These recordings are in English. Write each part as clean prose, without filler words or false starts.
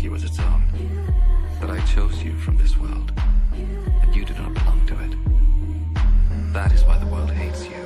you as its own. But I chose you from this world, and you do not belong to it. That is why the world hates you.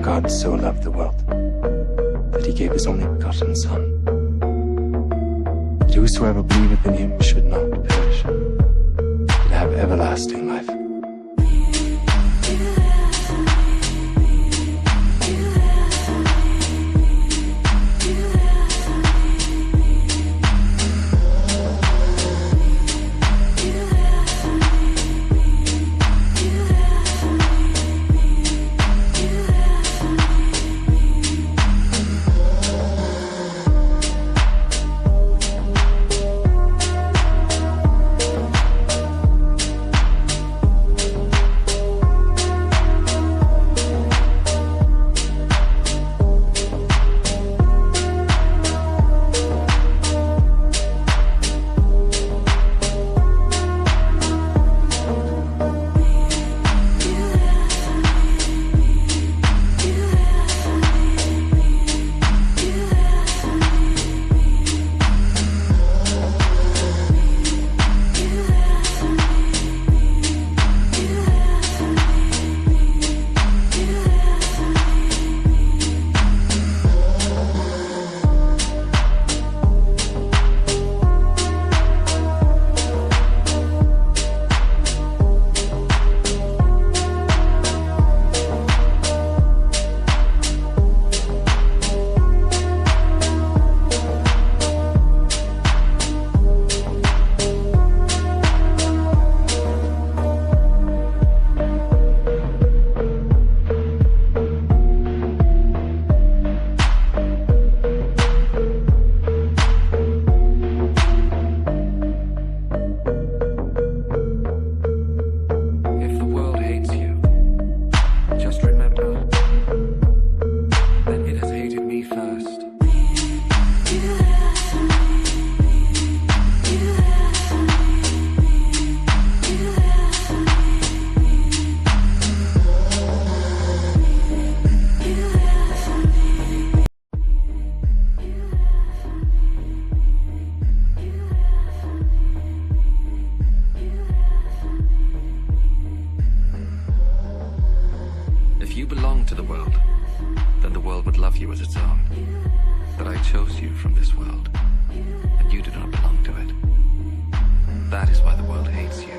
God so loved the world that he gave his only begotten Son, that whosoever believeth in him should not perish, but have everlasting life. If you belong to the world, then the world would love you as its own. But I chose you from this world, and you do not belong to it. That is why the world hates you.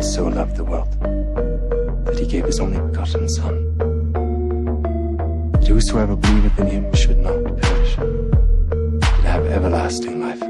so loved the world that he gave his only begotten Son, that whosoever believeth in him should not perish, but have everlasting life.